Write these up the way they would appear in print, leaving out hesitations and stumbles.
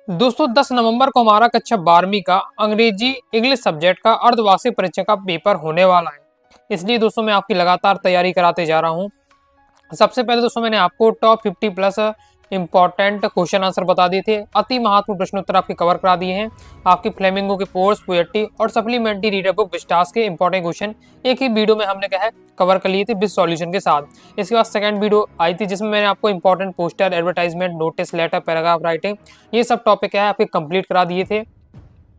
दोस्तों 10 नवंबर को हमारा कक्षा 12वीं का अंग्रेजी इंग्लिश सब्जेक्ट का अर्धवार्षिक परीक्षा का पेपर होने वाला है। इसलिए दोस्तों मैं आपकी लगातार तैयारी कराते जा रहा हूँ। सबसे पहले दोस्तों मैंने आपको top 50 plus important question answer बता दिए थे। अति महत्वपूर्ण प्रश्नोत्तर आपके कवर करा दिए हैं। आपकी फ्लेमिंगो के पोर्स, पोएट्री और सप्लीमेंट्री रीडर बुक विस्टास के इंपॉर्टेंट क्वेश्चन एक ही वीडियो में हमने क्या है कवर कर लिए थे विद सॉल्यूशन के साथ। इसके बाद सेकंड वीडियो आई थी जिसमें मैंने आपको important poster, advertisement, notice, letter, paragraph writing ये सब टॉपिक है आपके कंप्लीट करा दिए थे।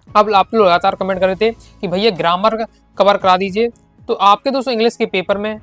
अब आप लोग लगातार कमेंट कर रहे थे कि भैया ग्रामर कवर करा दीजिए। तो आपके दोस्तों इंग्लिश के पेपर में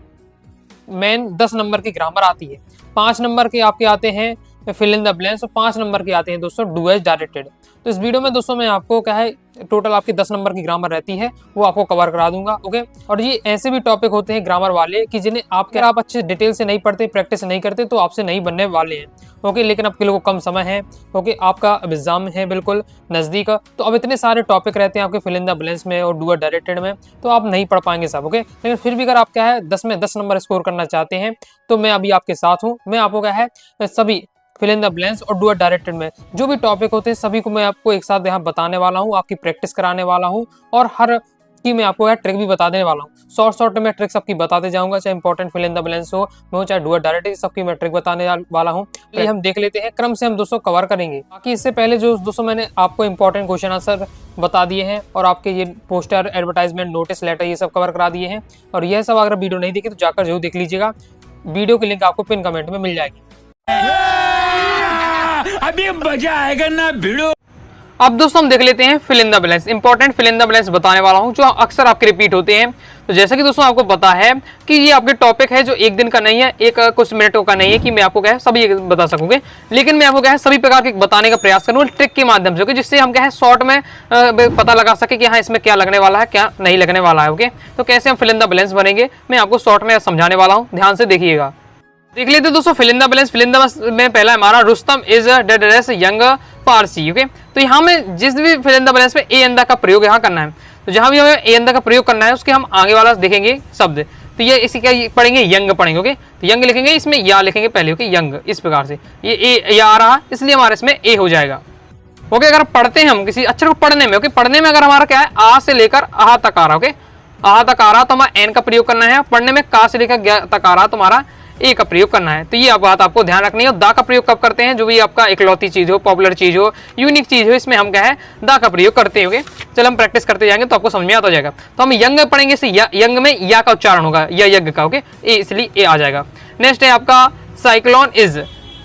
मेन 10 नंबर की ग्रामर आती है, 5 नंबर के आपके आते हैं फिल इन द ब्लैंक्स और 5 नंबर के आते हैं दोस्तों डू एज डायरेक्टेड। तो इस वीडियो में दोस्तों मैं आपको क्या है टोटल आपकी 10 नंबर की ग्रामर रहती है वो आपको कवर करा दूंगा। ओके, और ये ऐसे भी टॉपिक होते हैं ग्रामर वाले कि जिन्हें आप अच्छे डिटेल से नहीं पढ़ते, प्रैक्टिस नहीं करते तो आपसे नहीं बनने वाले हैं। ओके, लेकिन आपके लोगों को कम समय है। ओके, आपका एग्जाम है बिल्कुल नजदीक, तो अब इतने सारे टॉपिक रहते हैं आपके फिल इन द ब्लैंक्स में और डू एज डायरेक्टेड में, तो आप नहीं पढ़ पाएंगे सब। ओके, लेकिन फिर भी अगर आप क्या है 10 में 10 नंबर स्कोर करना चाहते हैं तो मैं अभी आपके साथ हूँ। मैं आपको क्या है सभी फिल इन द ब्लैंक्स और डू एट डायरेक्टेड में जो भी टॉपिक होते हैं सभी को मैं आपको एक साथ यहाँ बताने वाला हूँ, आपकी प्रैक्टिस कराने वाला हूँ और हर की मैं आपको ट्रिक भी बता देने वाला हूँ। शॉर्ट में ट्रिक्स आपकी बताते जाऊंगा, चाहे important fill in the blanks हो चाहे डू एट डायरेक्टेड, सबकी मैं ट्रिक बताने वाला हूँ। पहले हम देख लेते हैं, क्रम से हम दोस्तों कवर करेंगे। बाकी इससे पहले जो दोस्तों मैंने आपको इंपॉर्टेंट क्वेश्चन आंसर बता दिए हैं और आपके ये पोस्टर, एडवर्टाइजमेंट, नोटिस, लेटर ये सब कवर करा दिए हैं। और यह सब अगर वीडियो नहीं देखी तो जाकर जरूर देख लीजिएगा। वीडियो की लिंक आपको पिन कमेंट में मिल जाएगी। अभी मजा आएगा ना भिड़ो। अब दोस्तों हम देख लेते हैं fill in the blanks. Important fill in the blanks बताने वाला हूं जो अक्सर आपके रिपीट होते हैं। तो जैसा कि दोस्तों आपको पता है कि ये आपके टॉपिक है जो एक दिन का नहीं है, एक कुछ मिनटों का नहीं है कि मैं आपको क्या है सभी बता सकूंगे, लेकिन मैं आपको क्या है सभी प्रकार के बताने का प्रयास करूंगा ट्रिक के माध्यम से, जिससे हम क्या है शॉर्ट में पता लगा सके कि हाँ इसमें क्या लगने वाला है क्या नहीं लगने वाला है। ओके, तो कैसे हम फिल इन द ब्लैंक्स बनेंगे मैं आपको शॉर्ट में समझाने वाला हूँ, ध्यान से देखिएगा। देख लेते दोस्तों fill in the blanks. Fill in the में पहला हमारा Rustam is dead race young Parsi. Okay, तो यहाँ में जिस भी फिल इन द ब्लैंक्स में ए अंदा का प्रयोग यहाँ करना है, तो जहां भी हमें ए अंदा का प्रयोग करना है उसके हम आगे वाला देखेंगे शब्द। तो ये इसी का पढ़ेंगे यंग पढ़ेंगे। ओके, तो यंग लिखेंगे, इसमें या लिखेंगे पहले। ओके, यंग इस प्रकार से ये ए या आ रहा इसलिए हमारे इसमें ए हो जाएगा। ओके, अगर पढ़ते हैं हम किसी अक्षर को पढ़ने में, ओके पढ़ने में अगर हमारा क्या है आ से लेकर आ तक आ रहा, ओके आ तक आ रहा तो हमारा एन का प्रयोग करना है। पढ़ने में का से लेकर ग तक आ रहा तो हमारा ए का प्रयोग करना है। तो ये बात आपको ध्यान रखनी है। और दा का प्रयोग कब करते हैं, जो भी आपका इकलौती चीज हो, पॉपुलर चीज हो, यूनिक चीज हो, इसमें हम क्या है दा का प्रयोग करते हैं। चलो हम प्रैक्टिस करते जाएंगे तो आपको समझ में आता जाएगा। तो हम यंग पढ़ेंगे, इसे यंग में या का उच्चारण होगा या यज्ञ का। ओके, इसलिए ए आ जाएगा। नेक्स्ट है आपका साइक्लोन इज,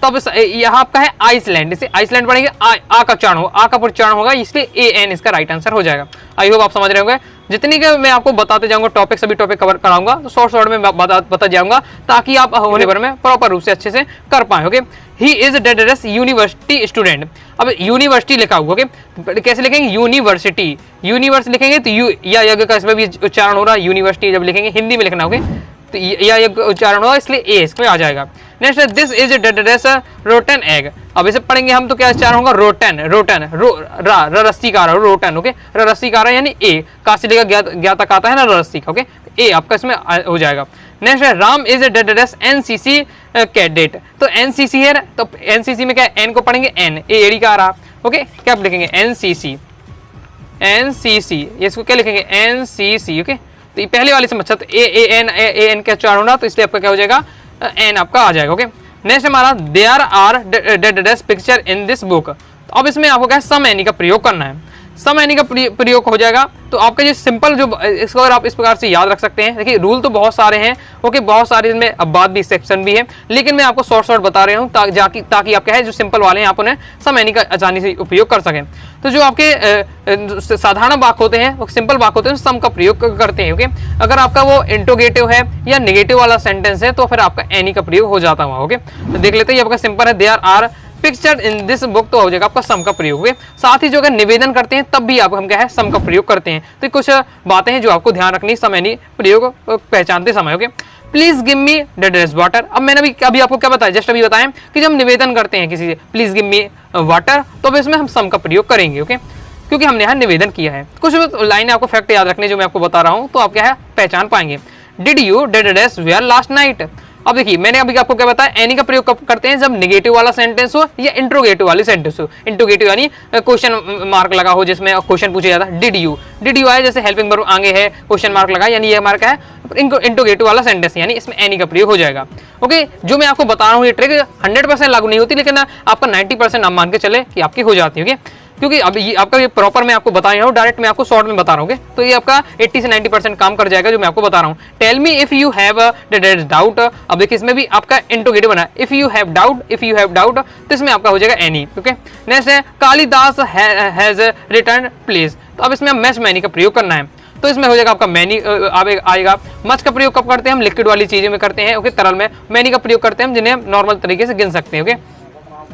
तब यहाँ आपका है आइसलैंड, इसे आइसलैंड पढ़ेंगे आ का उच्चारण होगा, आ का उच्चारण होगा, इसलिए ए एन इसका राइट आंसर हो जाएगा। आई होप आप समझ रहे होंगे। जितनी के मैं आपको बताते जाऊंगा टॉपिक, सभी टॉपिक कवर कराऊंगा तो शॉर्ट में बता जाऊंगा ताकि आप होने भर में प्रॉपर रूप से अच्छे से कर पाए। ओके, ही इज डेडरेस यूनिवर्सिटी स्टूडेंट। अब यूनिवर्सिटी लिखा हुआ, ओके कैसे लिखेंगे यूनिवर्सिटी, यूनिवर्स लिखेंगे तो यू या यज्ञ का इसमें भी उच्चारण हो रहा है। यूनिवर्सिटी जब लिखेंगे हिंदी में लिखना, ओके तो या उच्चारण होगा इसलिए ए इसमें आ जाएगा। नेक्स्ट दिस इज डेडरेस रोटन एग। अब इसे पढ़ेंगे हम तो क्या उच्चारण होगा रोटन, रोटन रस्सी का रहा रोटन। ओके, रस्सी का रहा यानी ए, का से लेकर ज्ञा तक आता है ना रस्सी का। ओके, ए आपका इसमें हो जाएगा। नेक्स्ट है राम इज डेडरेस एनसीसी कैडेट। तो एनसीसी है तो एनसीसी में क्या एन को पढ़ेंगे एन, ए एडी का रहा। ओके, क्या लिखेंगे एनसीसी, एनसीसी इसको क्या लिखेंगे एनसीसी। ओके, तो ये पहले वाले से अच्छा तो ए एन का उच्चारण होना तो इसलिए आपका क्या हो जाएगा एन आपका आ जाएगा। ओके, नेक्स्ट हमारा देयर आर डेडरेस पिक्चर इन दिस बुक। तो अब इसमें आपको क्या है सम एनी का प्रयोग करना है, सम एनी का प्रयोग हो जाएगा। तो आपका जो सिंपल जो इसको अगर आप इस प्रकार से याद रख सकते हैं, देखिए रूल तो बहुत सारे हैं। ओके, बहुत सारे इनमें अब बात भी एक्सेप्शन भी है, लेकिन मैं आपको शॉर्ट बता रहा हूँ ताकि आप क्या है जो सिंपल वाले हैं आप उन्हें सम एनी का आसानी से उपयोग कर सकें। तो जो आपके साधारण वाक्य होते हैं वो सिंपल वाक्य होते हैं सम का प्रयोग करते हैं। ओके, अगर आपका वो इंटरोगेटिव है या नेगेटिव वाला सेंटेंस है तो फिर आपका एनी का प्रयोग हो जाता है। ओके, तो देख लेते हैं आपका सिंपल है there are picture in this book, तो हो जाएगा आपका सम का प्रयोग। हुए साथ ही जो अगर निवेदन करते हैं तब भी आप हम क्या है सम का प्रयोग करते हैं। तो कुछ बातें हैं जो आपको ध्यान रखनी सम एनी प्रयोग पहचानते समय। ओके, प्लीज गिव मी डेडरेस वाटर। अब मैंने अभी आपको क्या बताया, जस्ट अभी बताया कि जब हम निवेदन करते हैं किसी से प्लीज गिव मी वाटर तो अब इसमें हम सम का प्रयोग करेंगे। ओके, क्योंकि हमने यहाँ निवेदन किया है। कुछ लाइनें आपको फैक्ट याद रखने जो मैं आपको बता रहा हूँ तो आप क्या है पहचान पाएंगे। डिड यू डेडरेस वेयर लास्ट नाइट। अब देखिए मैंने अभी आपको क्या बताया, एनी का प्रयोग कब करते हैं, जब नेगेटिव वाला सेंटेंस हो या इंट्रोगेटिव वाली सेंटेंस हो। इंट्रोगेटिव यानी क्वेश्चन मार्क लगा हो, जिसमें क्वेश्चन पूछा जाता है। डिड यू आए, जैसे हेल्पिंग वर्ब आगे है, क्वेश्चन मार्क लगा, यानी ये मार्क है इंट्रोगेटिव वाला सेंटेंस, यानी इसमें एनी का प्रयोग हो जाएगा। ओके, जो मैं आपको बता रहा हूँ ये ट्रिक 100% लागू नहीं होती, लेकिन आपका 90% आप मान के चले कि आपकी हो जाती है। क्योंकि अब ये आपका ये प्रॉपर मैं आपको बता रहा हूँ, डायरेक्ट मैं आपको शॉर्ट में बता रहा हूँ, तो ये आपका 80 से 90% काम कर जाएगा जो मैं आपको बता रहा हूँ। Tell me if you have doubt. अब देखिए इसमें भी आपका इंट्रोगेटिव बना है, इफ यू हैव डाउट, तो इसमें आपका हो जाएगा एनी। ओके, नेक्स्ट है कालिदास हैज रिटर्न प्लीज। तो अब इसमें मैच मैनी का प्रयोग करना है, तो इसमें हो जाएगा आपका मैनी आएगा। मच का प्रयोग कब करते हैं, हम लिक्विड वाली चीजें में करते हैं। ओके, तरल में। मैनी का प्रयोग करते हैं हम जिन्हें हम नॉर्मल तरीके से गिन सकते हैं। ओके,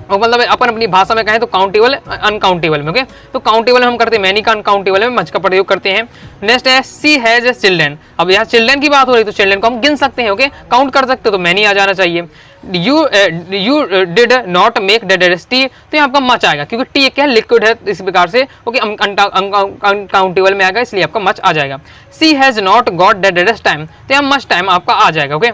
और मतलब अपन अपनी भाषा में कहें तो काउंटेबल अनकाउंटेबल में। ओके, तो काउंटेबल हम करते हैं मैनी का, अनकाउंटेबल में मच का प्रयोग करते हैं। नेक्स्ट है सी हैज चिल्ड्रन। अब यहाँ चिल्ड्रन की बात हो रही तो चिल्ड्रन को हम गिन सकते हैं। ओके, काउंट कर सकते हो तो मैनी आ जाना चाहिए। You did not make tea, तो यहाँ आपका मच आएगा, क्योंकि टी क्या है, लिक्विड है, इस प्रकार से। ओके, अनकाउंटेबल में आएगा, इसलिए आपका मच आ जाएगा। सी हैज नॉट गॉट टाइम, तो यहाँ मच टाइम आपका आ जाएगा। ओके,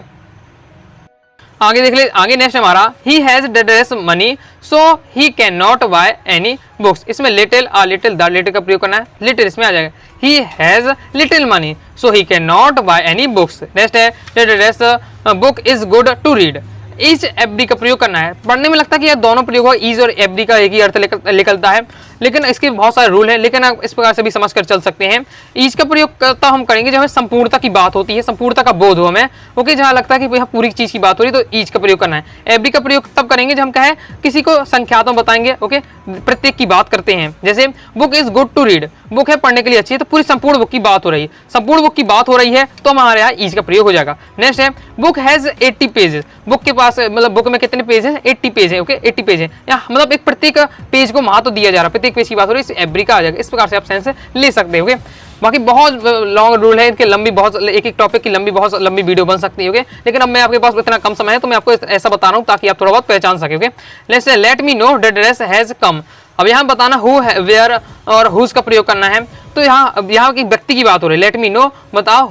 आगे देख ले, आगे नेक्स्ट हमारा ही हैज डेडरेस money so he can not buy any books. इसमें लिटिल द लिटिल का प्रयोग करना है, लिटिल इसमें आ जाएगा। He has little money so he can not buy any books. Next है डेडरेस book is good to read. Each every का प्रयोग करना है। पढ़ने में लगता है कि यह दोनों प्रयोग हो, ईज और एवरी का एक ही अर्थ निकलता है, लेकिन इसके बहुत सारे रूल हैं, लेकिन आप इस प्रकार से भी समझ कर चल सकते हैं। ईज का प्रयोग करता हम करेंगे जब हमें संपूर्णता की बात होती है, संपूर्णता का बोध हो हमें। ओके, जहाँ लगता है कि यहाँ पूरी चीज की बात हो रही है तो ईज का प्रयोग करना है। एवरी का प्रयोग तब करेंगे जब हम कहें किसी को संख्यात्मक बताएंगे। ओके, प्रत्येक की बात करते हैं, जैसे book is good to read, book है पढ़ने के लिए अच्छी है, तो पूरी संपूर्ण बुक की बात हो रही है, संपूर्ण बुक की बात हो रही है, तो हमारे यहाँ ईज का प्रयोग हो जाएगा। नेक्स्ट है बुक हैज 80 पेजेस। बुक के पास मतलब बुक में कितने पेज हैं, 80 पेज है। ओके, 80 पेज है, या मतलब एक प्रत्येक पेज को महत्व दिया जा रहा है, प्रत्येक पेज की बात हो रही है, एवरी का आ जाएगा। इस प्रकार से आप सेंस ले सकते हो। बाकी बहुत लॉन्ग रूल है इनके, लंबी बहुत एक टॉपिक की बहुत लंबी वीडियो बन सकती है। ओके, लेकिन अब मैं आपके पास इतना कम समय है तो मैं आपको ऐसा बता रहा हूँ ताकि आप थोड़ा बहुत पहचान सके। Okay, let me know that dress has come. अब यहाँ बताना हु, वेयर और हुज का प्रयोग करना है। तो यहाँ की व्यक्ति की बात हो रही है, लेट मी नो बताओ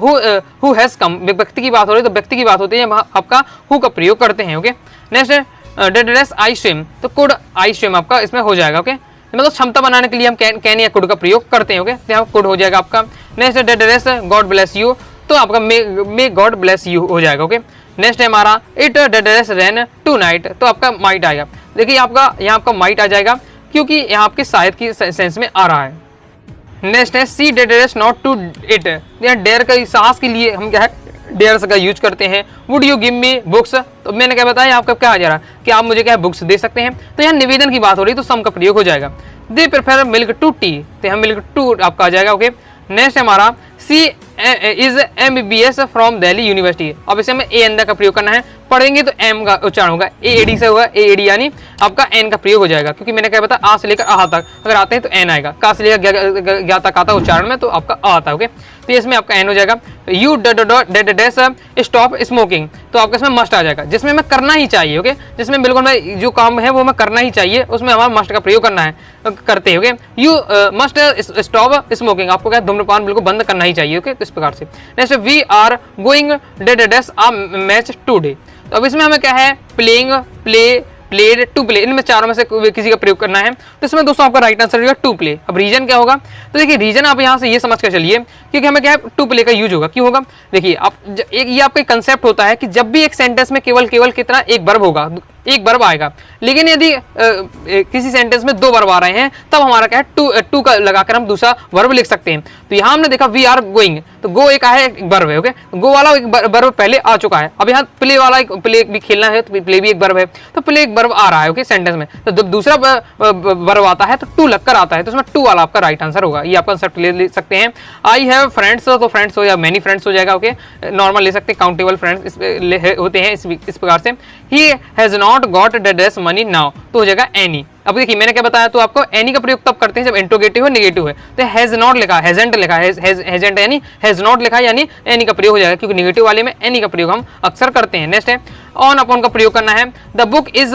हु हैज कम, व्यक्ति की बात हो रही है, तो व्यक्ति की बात होती है, आपका हु का प्रयोग करते हैं। ओके, नेक्स्ट है दैट ड्रेस आई स्विम, तो कुड आई स्विम आपका इसमें हो जाएगा। ओके, मतलब क्षमता बनाने के लिए हम कैन या कुड का प्रयोग करते हैं। ओके, तो यहाँ कुड हो जाएगा आपका। नेक्स्ट है that dress God bless you, तो आपका मे गॉड ब्लेस यू हो जाएगा। ओके, नेक्स्ट है हमारा it that dress rain tonight, तो आपका माइट आएगा। देखिए आपका यहाँ आपका माइट आ जाएगा, क्योंकि यहाँ आपके शायद की सेंस में आ रहा है। नेक्स्ट है सी डेयर्स नॉट टू इट, यहाँ डेयर का साहस के लिए हम क्या है डेयर्स का यूज करते हैं। Would you give me books, तो मैंने क्या बताया आपका क्या आ जा रहा है कि आप मुझे क्या बुक्स दे सकते हैं, तो यहाँ निवेदन की बात हो रही है तो सम का प्रयोग हो जाएगा। They prefer milk to tea, तो यहाँ मिल्क टू आपका आ जाएगा। ओके, नेक्स्ट हमारा she is MBBS from Delhi university. अब इसे हमें ए एन का प्रयोग करना है, पढ़ेंगे तो एम का उच्चारण होगा, AAD से होगा, AAD यानी आपका एन का प्रयोग हो जाएगा, क्योंकि मैंने क्या बताया आ से लेकर आ तक अगर आते हैं तो एन आएगा, का से लेकर ज्ञा तक आता उच्चारण में तो आपका आ आता है। ओके, तो इसमें आपका एन हो जाएगा। यू डेस स्टॉप स्मोकिंग, तो आपका इसमें मस्ट आ जाएगा, जिसमें हमें करना ही चाहिए। ओके, जिसमें बिल्कुल मैं जो काम है वो हमें करना ही चाहिए, उसमें हमारा मस्ट का प्रयोग करना है, करते हैं। Okay, you must stop smoking, आपको क्या धूम्रपान बिल्कुल बंद करना ही चाहिए। ओके, तो इस प्रकार से। Next we are going this a match today, तो अब इसमें हमें क्या है प्लेइंग, प्लेड, टू प्ले, इनमें चारों में से किसी का प्रयोग करना है, तो इसमें दोस्तों आपका राइट आंसर होगा टू प्ले। अब रीजन क्या होगा, तो देखिए रीजन आप यहाँ से ये समझ कर चलिए, क्योंकि हमें क्या है टू प्ले का यूज होगा। क्यों होगा, देखिए आप ये आपका कंसेप्ट होता है कि जब भी एक सेंटेंस में केवल कितना एक वर्ब होगा, एक वर्ब आएगा, लेकिन यदि किसी सेंटेंस में दो वर्ब आ रहे हैं तब हमारा क्या है टू का लगाकर हम दूसरा वर्ब लिख सकते हैं। तो यहाँ हमने देखा वी आर गोइंग, तो गो एक है एक वर्ब है। ओके, गो वाला एक वर्ब पहले आ चुका है, अब यहाँ प्ले वाला एक प्ले भी खेलना है तो प्ले भी एक वर्ब है, तो प्ले एक वर्ब आ रहा है। ओके, सेंटेंस में तो जब दूसरा वर्ब आता है तो टू लगकर आता है, तो उसमें टू वाला आपका राइट आंसर होगा। ये आप कंसेप्ट ले सकते हैं। आई हैव फ्रेंड्स, तो फ्रेंड्स हो या मेनी फ्रेंड्स हो जाएगा। ओके, नॉर्मल ले सकते हैं, काउंटेबल फ्रेंड्स होते हैं इस प्रकार से। He has not got this money now, तो हो जाएगा एनी। अब देखिए मैंने क्या बताया, तो आपको एनी का प्रयोग तब करते हैं जब इंट्रोगेटिव हो, नेगेटिव है। तो हैज नॉट लिखा, हैजंट लिखा, हैजंट यानी हैज नॉट लिखा, यानी एनी का प्रयोग हो जाएगा, क्योंकि नेगेटिव वाले में एनी का प्रयोग हम अक्सर करते हैं। नेक्स्ट है ऑन अपॉन का प्रयोग करना है। The book is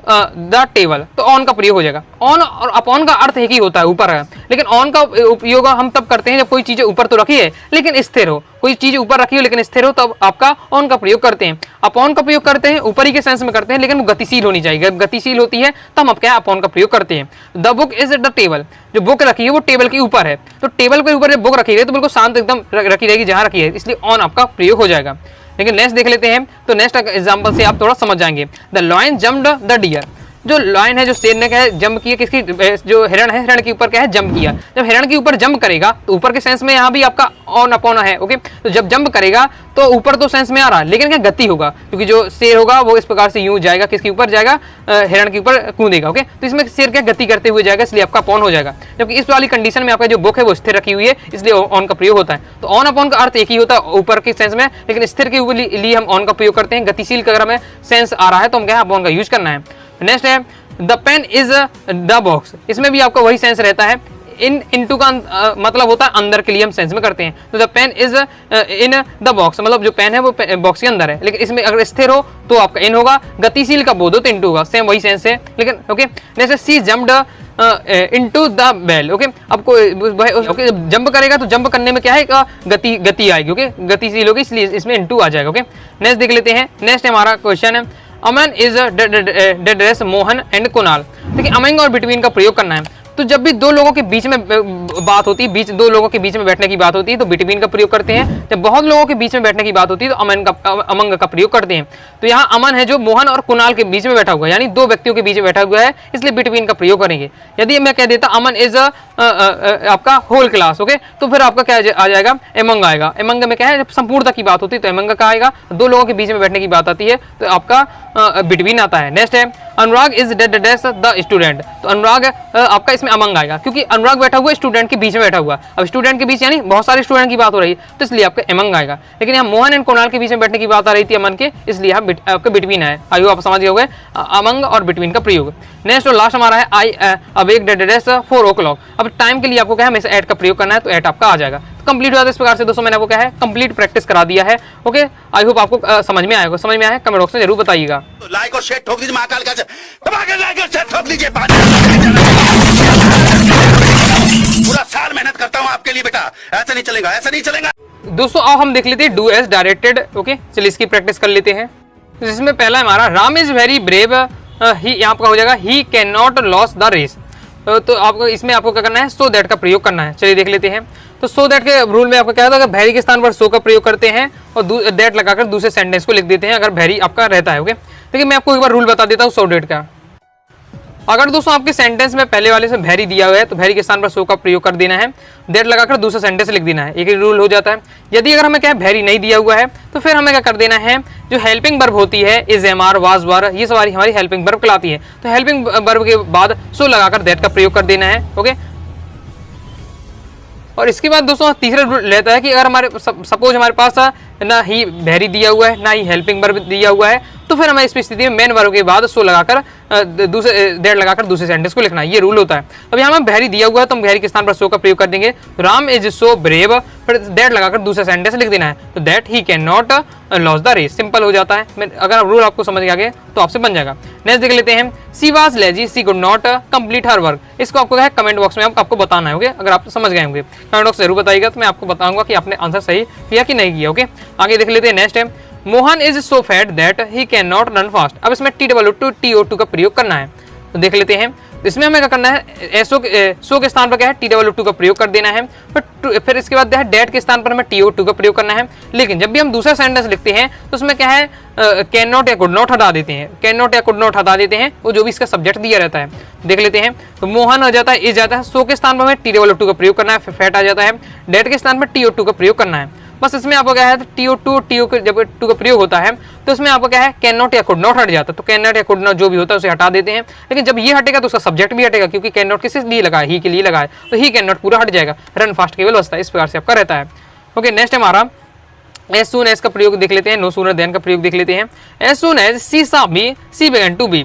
the table, तो ऑन का प्रयोग हो जाएगा। ऑन और अपॉन का अर्थ एक ही होता है, ऊपर है, लेकिन ऑन का उपयोग हम तब करते हैं जब कोई चीज ऊपर तो रखी है लेकिन स्थिर हो, कोई चीज ऊपर रखी हो लेकिन स्थिर हो, तब आपका ऑन का प्रयोग करते हैं। अपॉन का प्रयोग करते हैं ऊपर ही के सेंस में करते हैं, लेकिन वो गतिशील होनी चाहिए, गतिशील होती है तो हम क्या अपॉन का प्रयोग करते हैं। The book is the table, जो बुक रखी है वो टेबल के ऊपर है, तो टेबल के ऊपर जब बुक रखी है तो बिल्कुल शांत एकदम रखी रहेगी जहां रखी है, इसलिए ऑन आपका प्रयोग हो जाएगा। लेकिन नेक्स्ट देख लेते हैं, तो नेक्स्ट एग्जांपल से आप थोड़ा समझ जाएंगे। The lion jumped the deer, जो लॉयन है, जो शेर ने क्या है जंप किया, किसकी, जो हिरण है, हिरण के ऊपर क्या है जंप किया। जब हिरण के ऊपर जंप करेगा तो ऊपर के सेंस में यहाँ भी आपका ऑन अपॉन है, ओके। तो जब जंप करेगा तो ऊपर तो सेंस में आ रहा है, लेकिन क्या गति होगा, क्योंकि जो शेर होगा वो इस प्रकार से यूं जाएगा, किसके ऊपर जाएगा, हिरण के ऊपर कूदेगा, ओके। तो इसमें शेर क्या गति करते हुए जाएगा, इसलिए आपका अपॉन हो जाएगा। जबकि इस वाली कंडीशन में आपका जो बुक है वो स्थिर रखी हुई है, इसलिए ऑन का प्रयोग होता है। तो ऑन अपॉन का अर्थ एक ही होता है ऊपर के सेंस में, लेकिन स्थिर के लिए हम ऑन का प्रयोग करते हैं। गतिशील का अगर हमें सेंस आ रहा है तो हम क्या अपॉन का यूज करना है। नेक्स्ट है the pen is the box, इसमें भी आपका वही सेंस रहता है। इनटू का मतलब होता है अंदर के लिए हम सेंस में करते हैं, तो the pen is in the box, मतलब जो पेन है वो बॉक्स के अंदर है, लेकिन इसमें अगर स्थिर हो तो आपका इन होगा, गतिशील का बोध हो तो इनटू होगा, सेम वही सेंस है, लेकिन ओके। जैसे she jumped into the well, okay. आपको ओके जंप करेगा तो जंप करने में क्या है, गति आएगी, ओके, गतिशील होगी, इसलिए इसमें इनटू आ जाएगा, ओके। नेक्स्ट देख लेते हैं। नेक्स्ट हमारा क्वेश्चन है अमन इज ड्रेस मोहन एंड कुणाल। देखिए अमंग और बिटवीन का प्रयोग करना है, तो जब भी दो लोगों के बीच में बात होती है, दो लोगों के बीच में बैठने की बात होती है तो बिटवीन का प्रयोग करते हैं। जब बहुत लोगों के बीच में बैठने की बात होती है तो अमंग का प्रयोग करते हैं। तो यहाँ अमन है जो मोहन और कुणाल के बीच में बैठा हुआ है, यानी दो व्यक्तियों के बीच में बैठा हुआ है, इसलिए बिटवीन का प्रयोग करेंगे। यदि मैं कह देता अमन इज आपका होल क्लास, ओके, तो फिर आपका क्या आ जाएगा, एमंग आएगा। एमंग में क्या है, जब संपूर्णता की बात होती है तो एमंग का आएगा, दो लोगों के बीच में बैठने की बात आती है तो आपका बिटवीन आता है। नेक्स्ट है अनुराग इज द स्टूडेंट, तो अनुराग आपका इसमें अमंग आएगा, क्योंकि अनुराग बैठा हुआ स्टूडेंट के बीच में बैठा हुआ। अब स्टूडेंट के बीच यानी बहुत सारे स्टूडेंट की बात हो रही है, तो इसलिए आपका एमंग आएगा। लेकिन यहाँ मोहन एंड कुणाल के बीच में बैठने की बात आ रही थी अमन के, इसलिए आपका बिटवीन है। आई होप आप समझ गए होंगे अमंग और बिटवीन का प्रयोग। नेक्स्ट और लास्ट हमारा है आई अवेक दैट 4 o'clock। अब टाइम के लिए आपको क्या है, हमेशा एट का प्रयोग करना है, तो एट आपका आ जाएगा। कंप्लीट हो जाता है। इस प्रकार से दोस्तों मैंने आपको क्या है कंप्लीट प्रैक्टिस करा दिया है। ओके, आई होप आपको समझ में आएगा। समझ में आया कमेंट बॉक्स में जरूर बताइएगा। लाइक और शेयर ठोक दीजिए, महाकाल का लाइक और शेयर ठोक दीजिए। पूरा साल मेहनत करता हूँ आपके लिए बेटा, ऐसा नहीं चलेगा, ऐसा नहीं चलेगा। दोस्तों अब हम देख लेते हैं डू एज डायरेक्टेड। ओके, चलिए इसकी प्रैक्टिस कर लेते हैं। जिसमें पहला हमारा राम इज वेरी ब्रेव, ही यहाँ आपका हो जाएगा he can not lose the race. तो आपको इसमें आपको क्या करना है, सो दैट का प्रयोग करना है। चलिए देख लेते हैं। तो सो दैट के रूल में आपका क्या होता है, वेरी के स्थान पर सो का प्रयोग करते हैं और दैट लगाकर दूसरे सेंटेंस को लिख देते हैं अगर वेरी आपका रहता है। ओके, देखिए मैं आपको एक बार रूल बता देता हूँ सो दैट का। अगर दोस्तों आपके सेंटेंस में पहले वाले से वेरी दिया हुआ है तो वेरी के स्थान पर सो का प्रयोग कर देना है, दैट लगाकर दूसरा सेंटेंस लिख देना है। एक ही रूल हो जाता है। यदि अगर हमें क्या है वेरी नहीं दिया हुआ है तो फिर हमें क्या कर देना है, जो हेल्पिंग वर्ब होती है is am are was were, ये सारी हमारी हेल्पिंग वर्ब कहलाती है। तो हेल्पिंग वर्ब के बाद सो लगाकर दैट का प्रयोग कर देना है। ओके, और इसके बाद दोस्तों तीसरा रूल रहता है कि अगर हमारे सपोज हमारे पास ना ही वेरी दिया हुआ है ना ही हेल्पिंग वर्ब दिया हुआ है तो फिर हमें इस स्थिति में मेन वर्ब के बाद सो लगाकर दूसरे दैट लगाकर दूसरे सेंटेंस को लिखना है। ये रूल होता है। अब यहाँ हमें वेरी दिया हुआ है तो हम वेरी के स्थान पर सो का प्रयोग कर देंगे। राम इज सो ब्रेव, फिर दैट लगाकर दूसरा सेंटेंस लिख देना है, तो that he can not lose the race. Simple हो जाता है। अगर रूल आपको समझ आ गया तो आपसे बन जाएगा। नेक्स्ट देख लेते हैं, she was lazy she could not complete her work. इसको आपको है कमेंट बॉक्स में आपको बताना है। ओके, अगर आप समझ गए होंगे कमेंट बॉक्स जरूर बताइएगा तो मैं आपको बताऊंगा कि आपने आंसर सही किया कि नहीं किया। ओके, आगे देख लेते हैं। नेक्स्ट है Mohan is so fat that he can not run fast. अब इसमें TOO2 का प्रयोग करना है, तो देख लेते हैं। इसमें हमें क्या करना है, सो के स्थान पर क्या है TOO2 का प्रयोग कर देना है, फिर इसके बाद डेट के स्थान पर हमें TO2 का प्रयोग करना है। लेकिन जब भी हम दूसरा सेंटेंस लिखते हैं तो उसमें क्या है कैन नॉट या कुड नॉट हटा देते हैं। कैन नॉट या कुड नॉट हटा देते हैं, वो जो भी इसका सब्जेक्ट दिया रहता है। देख लेते हैं, तो मोहन हो जाता है इज जाता है, सो के स्थान पर हमें TOO2 का प्रयोग करना है, फिर फैट आ जाता है, डेट के स्थान पर TO2 का प्रयोग करना है। बस इसमें आपको क्या है TO2 जब 2 का प्रयोग होता है तो इसमें आपको क्या है कैन नॉट या कुड नॉट हट जाता है। तो कैन नॉट या कुड नॉट जो भी होता है उसे हटा देते हैं। लेकिन जब ये हटेगा तो उसका सब्जेक्ट भी हटेगा, क्योंकि कैन नॉट किस लिए लगा है, ही के लिए लगा है, तो ही कैन नॉट पूरा हट जाएगा, रन फास्ट केवल बचता है। इस प्रकार से आपका रहता है। ओके, नेक्स्ट हमारा एज सून एज का प्रयोग देख लेते हैं, नो सूनर देन का प्रयोग देख लेते हैं। As soon as she saw be she began to be.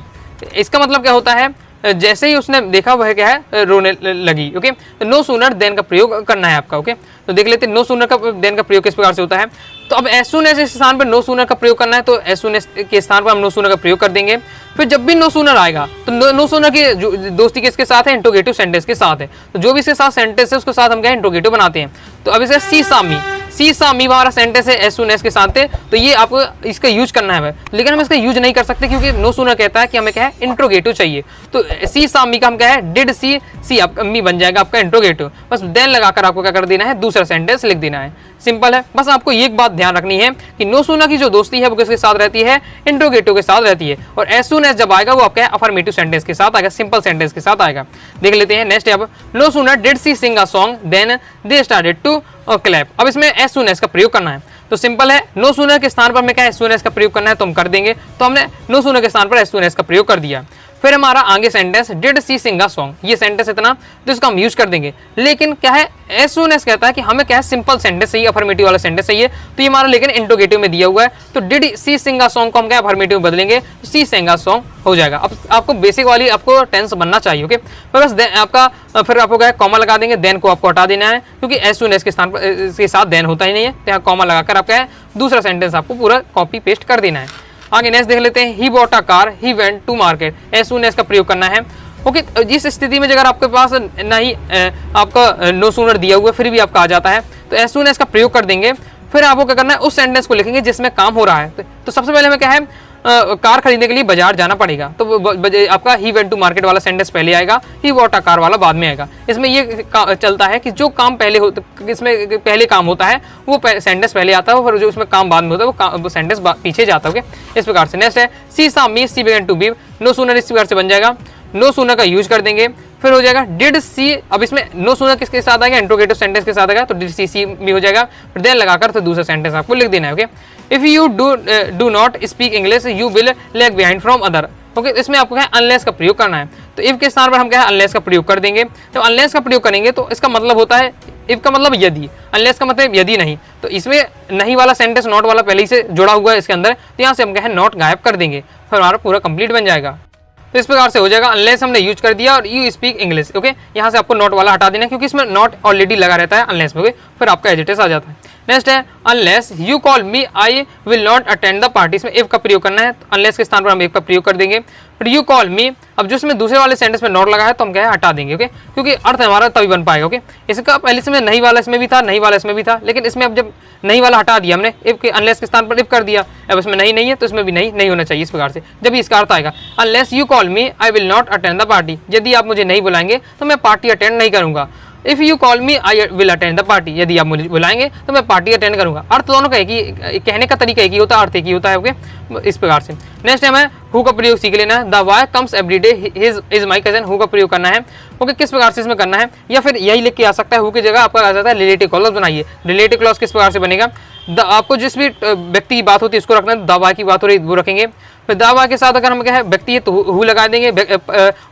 इसका मतलब क्या होता है, जैसे ही उसने देखा वह क्या है रोने लगी। ओके, तो नो सूनर देन का प्रयोग करना है आपका। ओके, तो देख लेते हैं नो सूनर का देन का प्रयोग किस प्रकार से होता है। तो अब एज सून एज इस स्थान पर नो सूनर का प्रयोग करना है, तो एज सून एज के स्थान पर हम नो सूनर का प्रयोग कर देंगे। फिर जब भी नो सूनर आएगा तो नो सूनर की दोस्ती किसके साथ है, इंट्रोगेटिव सेंटेंस के साथ है। तो जो भी इसके साथ सेंटेंस है उसके साथ हम क्या इंट्रोगेटिव बनाते हैं। तो अब इसे सी सामी, सी सामी हमारा सेंटेंस है एज सून एज के साथ है, तो ये आपको इसका यूज करना है, लेकिन हम इसका यूज नहीं कर सकते क्योंकि नो सूनर कहता है कि हमें क्या है इंट्रोगेटिव चाहिए। तो सी सामी का हम क्या है डिड सी, सी आपका मी बन जाएगा आपका इंट्रोगेटिव। बस देन लगाकर आपको क्या कर देना है, दूसरा सेंटेंस लिख देना है। सिंपल है। बस आपको एक बात ध्यान रखनी है कि नो सूनर की जो दोस्ती है वो किसके साथ रहती है, इंट्रोगेटिव के साथ रहती है, और एज सून एज जब आएगा वो आपका अफर्मेटिव सेंटेंस के साथ आएगा, सिंपल सेंटेंस के साथ आएगा। देख लेते हैं नेक्स्ट। अब no sooner did she sing a song then they started to clap. अब इसमें एज सून एज का प्रयोग करना है। तो सिंपल है, नो सूनर के स्थान पर हमें क्या एज सून एज का प्रयोग करना है, तो हम कर देंगे। तो हमने नो सूनर के स्थान पर एज सून एज का प्रयोग कर दिया। फिर हमारा आगे sentence did she sing a song, ये सेंटेंस इतना तो इसका हम यूज कर देंगे। लेकिन क्या है एज सून एज कहता है कि हमें क्या है सिंपल सेंटेंस चाहिए, अफर्मेटिव वाला सेंटेंस चाहिए। तो ये हमारा लेकिन इंट्रोगेटिव में दिया हुआ है, तो did she sing a song को हम क्या अफर्मेटिव में बदलेंगे, तो सी सिंग अ सॉन्ग हो जाएगा। अब आपको बेसिक वाली आपको टेंस बनना चाहिए। ओके, बस आपका फिर आपको क्या कॉमा लगा देंगे, देन को आपको हटा देना है क्योंकि एज सून एज के स्थान पर इसके साथ देन होता ही नहीं है। तो यहाँ कॉमा लगाकर आप क्या है दूसरा सेंटेंस आपको पूरा कॉपी पेस्ट कर देना है। आगे नेक्स्ट देख लेते हैं। He bought a car he went to market, as soon as का प्रयोग करना है। ओके, जिस स्थिति में अगर आपके पास नहीं आपका नो सूनर दिया हुआ फिर भी आपका आ जाता है तो एज सून एज का प्रयोग कर देंगे। फिर आपको क्या करना है उस सेंटेंस को लिखेंगे जिसमें काम हो रहा है। तो सबसे पहले हमें क्या है कार खरीदने के लिए बाजार जाना पड़ेगा, तो आपका ही वेंट टू मार्केट वाला सेंटेंस पहले आएगा, ही बॉट अ कार वाला बाद में आएगा। इसमें ये चलता है कि जो काम पहले इसमें पहले काम होता है वो सेंटेंस पहले आता है, और जो उसमें काम बाद में होता है वो सेंटेंस पीछे जाता है। ओके, इस प्रकार से। नेक्स्ट है she saw me she began to be, no sooner इस प्रकार से बन जाएगा। नो सूनर का यूज कर देंगे। फिर हो जाएगा डिड सी, अब इसमें नो सूनर किसके साथ आएगा, इंट्रोगेटिव सेंटेंस के साथ आएगा, तो डिड सी भी हो जाएगा। फिर देन लगाकर तो दूसरा सेंटेंस आपको लिख देना है। Okay, if you do not speak English you will lag behind from other. Okay, इसमें आपको क्या है अनलेस का प्रयोग करना है। तो इफ के स्थान पर हम क्या है अनलेस का प्रयोग कर देंगे। जब अनलेस का प्रयोग करेंगे तो इसका मतलब होता है इफ का मतलब यदि, अनलेस का मतलब यदि नहीं। तो इसमें नहीं वाला सेंटेंस नॉट वाला पहले ही से जुड़ा हुआ है इसके अंदर, तो यहाँ से हम क्या है नॉट गायब कर देंगे, फिर हमारा पूरा कंप्लीट बन जाएगा। तो इस प्रकार से हो जाएगा अनलेस हमने यूज कर दिया और यू स्पीक इंग्लिश। ओके, यहाँ से आपको नॉट वाला हटा देना क्योंकि इसमें नॉट ऑलरेडी लगा रहता है अनलेस में। फिर आपका एजिटेस आ जाता है। नेक्स्ट है unless you call me I will not attend the party, इसमें इफ का प्रयोग करना है। तो अनलेस के स्थान पर हम इफ का प्रयोग कर देंगे। फिर यू कॉल मी, अब जो इसमें दूसरे वाले सेंटेंस में नॉट लगा है तो हम क्या है हटा देंगे। ओके, क्योंकि अर्थ हमारा तभी बन पाएगा। ओके, इसका पहले इसमें नहीं वाला इसमें भी था, नहीं वाला इसमें भी था, लेकिन इसमें अब जब नहीं वाला हटा दिया हमने, इफ के अनलेस के स्थान पर इफ कर दिया, अब इसमें नहीं है तो इसमें भी नहीं होना चाहिए। इस प्रकार से जब इसका अर्थ आएगा unless you call me I will not attend the party, यदि आप मुझे नहीं बुलाएंगे तो मैं पार्टी अटेंड नहीं करूंगा। If you call me I will attend the party, यदि आप मुझे बुलाएंगे तो मैं पार्टी अटेंड करूंगा। अर्थ दोनों का एक ही, कहने का तरीका एक ही होता है, अर्थ एक ही होता है। ओके, इस प्रकार से। नेक्स्ट है हु का प्रयोग सीख लेना है। The boy comes every day is my cousin, who का प्रयोग करना है। ओके, किस प्रकार से इसमें करना है, या फिर यही लिख के आ सकता है हु की जगह आपका आ जाता है रिलेटिव क्लॉज बनाइए। रिलेटिव क्लॉज किस प्रकार से बनेगा, आपको जिस भी व्यक्ति की बात होती है उसको रखना है, द वाई की बात हो रही वो रखेंगे। फिर द वाई के साथ अगर हम क्या है व्यक्ति है तो हु लगा देंगे,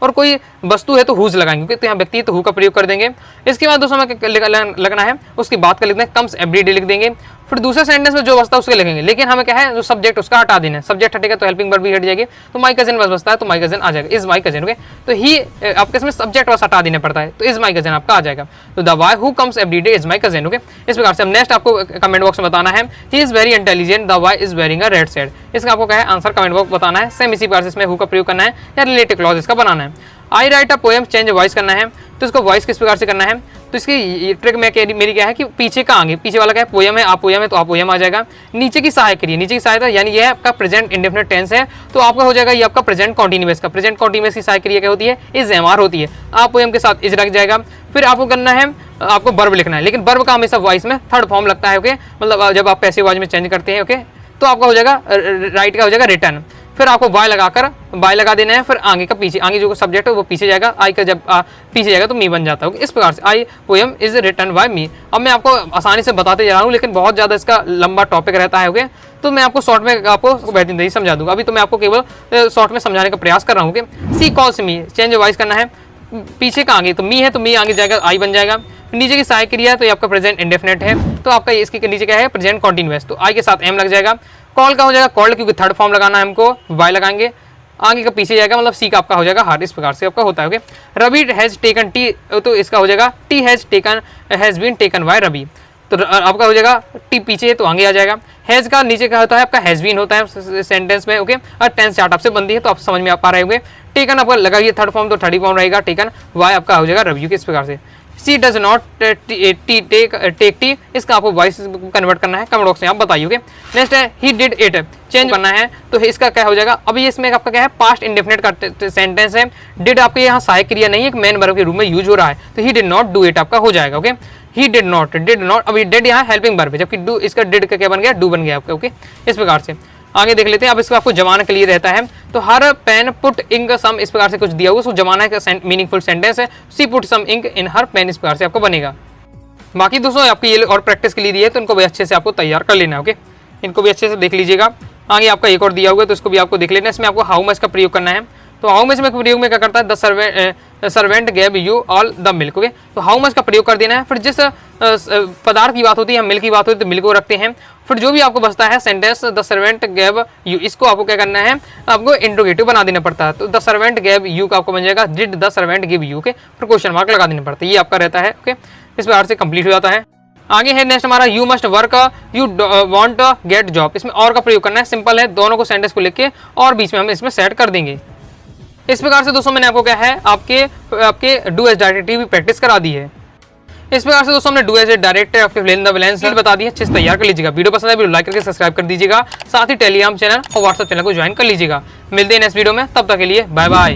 और कोई वस्तु है तो हुज लगाएंगे, तो यहाँ व्यक्ति है तो हु का प्रयोग कर देंगे। इसके बाद दोस्तों हमें लगना है उसकी बात का लिखना है, कम्स एवरी डे लिख देंगे। फिर दूसरे सेंटेंस में जो बचता है उसके लिखेंगे, लेकिन हमें क्या है जो सब्जेक्ट उसका हटा देना है। सब्जेक्ट हटेगा तो हेल्पिंग वर्ब भी हट जाएगी, तो माई कजन बस बचता है तो माई कजन आ जाएगा, इज माई कजन। ओके, तो ही आपके इसमें सब्जेक्ट बस हटा देना पड़ता है, तो इज माई कजन आपका आ जाएगा। तो the boy who comes every day is my cousin. Okay, इस प्रकार से नेक्स्ट आपको कमेंट बॉक्स में बताना है he is very intelligent the boy is wearing a red shirt, इसका आपको क्या है आंसर कमेंट बॉक्स बताना है। सेम इसी प्रकार से इसमें हु का प्रयोग करना है या रिलेटिव क्लॉज इसका बनाना है। I write a poem change voice करना है, तो इसको वॉइस किस प्रकार से करना है, तो इसकी ट्रिक में मेरी क्या है कि पीछे का आगे, पीछे वाला क्या है पोयम है, आप पोयम है तो आप पोयम आ जाएगा। नीचे की सहायक क्रिया, नीचे की सहायता यानी ये आपका प्रेजेंट इंडेफिनिट टेंस है, तो आपका हो जाएगा ये आपका प्रेजेंट कॉन्टिन्यूअस का। प्रेजेंट कॉन्टिन्यूअस की सहायक क्रिया क्या होती है, इज एम आर होती है। आप पोयम के साथ इज लग जाएगा। फिर आपको करना है आपको वर्ब लिखना है, लेकिन वर्ब का हमेशा वॉइस में थर्ड फॉर्म लगता है। ओके, मतलब जब आप पैसिव वॉइस में चेंज करते हैं। ओके, तो आपका हो जाएगा राइट का हो जाएगा रिटर्न। फिर आपको बाय लगाकर बाय लगा देना है। फिर आगे का पीछे, आगे जो सब्जेक्ट है वो पीछे जाएगा, आई का जब पीछे जाएगा तो मी बन जाता है। इस प्रकार से आई पोएम इज रिटन बाय मी। अब मैं आपको आसानी से बताते जा रहा हूँ, लेकिन बहुत ज़्यादा इसका लंबा टॉपिक रहता है। ओके, तो मैं आपको शॉर्ट में आपको बेहतरीन तरीके समझा दूंगा। अभी तो मैं आपको केवल शॉर्ट में समझाने का प्रयास कर रहा हूँ। सी कॉल्स मी, चेंज वॉइस करना है, पीछे का आगे, तो मी है तो मी आगे जाएगा आई बन जाएगा। नीचे की सहायक क्रिया तो ये आपका प्रेजेंट इंडेफिनिट है, तो आपका इसके नीचे क्या है प्रेजेंट कॉन्टिन्यूअस, तो आई के साथ एम लग जाएगा। कॉल का हो जाएगा कॉल्ड, क्योंकि थर्ड फॉर्म लगाना है हमको, वाई लगाएंगे। आगे का पीछे जाएगा, मतलब सी का आपका हो जाएगा हार्ड, इस प्रकार से आपका होता है। Okay, Ravi has taken tea, तो इसका हो जाएगा tea has been taken by Ravi, तो आपका हो जाएगा टी पीछे तो आगे आ जाएगा। हैज का नीचे का होता है आपका हैज बीन होता है सेंटेंस में। ओके, और टेंस चार्ट आपसे बनती है तो आप समझ में आ रहे होंगे। टेकन आपका लगाइए थर्ड फॉर्म, तो थर्ड फॉर्म रहेगा टेकन, वाई आपका हो जाएगा रवि, किस प्रकार से। सी डज नॉट टेक टी, इसका आपको वॉइस कन्वर्ट करना है, कमेंट बॉक्स में आप बताइए। नेक्स्ट है ही डिड इट, चेंज करना है, तो इसका क्या हो जाएगा। अभी इसमें आपका क्या है, पास्ट इंडेफिनिट का सेंटेंस है। डिड आपके यहाँ सहायक क्रिया नहीं है, एक मेन वर्ब के रूप में यूज हो रहा है, तो he did not do it आपका हो जाएगा। ओके, ही डिड नॉट, अभी डिड यहाँ हेल्पिंग वर्ब है, जबकि डू इसका डिड का क्या बन गया, डू बन गया आपका। ओके, इस प्रकार से आगे देख लेते हैं। अब इसको आपको जमाना के लिए रहता है, तो हर पेन पुट इंक सम, इस प्रकार से कुछ दिया हुआ, उसको जमाना का मीनिंगफुल सेंटेंस है। सी पुट सम इंक इन हर पेन, इस प्रकार से आपको बनेगा। बाकी दोस्तों आपकी ये और प्रैक्टिस के लिए दी है, तो इनको भी अच्छे से आपको तैयार कर लेना है। ओके, इनको भी अच्छे से देख लीजिएगा। आगे आपका एक और दिया हुआ है, तो इसको भी आपको देख लेना है। इसमें आपको हाउ मच का प्रयोग करना है, तो हाउ मच में प्रयोग में क्या करता है, the servant gave you all the milk. Okay, तो हाउ मच का प्रयोग कर देना है। फिर जिस पदार्थ की बात होती है, मिल्क की बात होती है, तो मिल्क को रखते हैं। फिर जो भी आपको बचता है sentence the servant gave you, इसको आपको क्या करना है, आपको इंट्रोगेटिव बना देना पड़ता है। तो द सर्वेंट गेव यू का आपको बन जाएगा did the servant give you, के फिर क्वेश्चन मार्क लगा देना पड़ता है, ये आपका रहता है। ओके, इस प्रकार से कंप्लीट हो जाता है। आगे है नेक्स्ट हमारा you must work you want get job, इसमें और का प्रयोग करना है। सिंपल है, दोनों को सेंटेंस को लिख के और बीच में हम इसमें सेट कर देंगे। इस प्रकार से दोस्तों मैंने आपको क्या है, आपके डू एज डायरेक्ट भी प्रैक्टिस करा दी है। इस प्रकार से दोस्तों हमने डू एज डायरेक्ट आपके फिल इन द ब्लैंक्स बता दी है, अच्छे से तैयार कर लीजिएगा। वीडियो पसंद है वीडियो लाइक करके सब्सक्राइब कर दीजिएगा, साथ ही टेलीग्राम चैनल और व्हाट्सएप चैनल को ज्वाइन कर लीजिएगा। मिलते हैं नेक्स्ट वीडियो में, तब तक के लिए बाय बाय।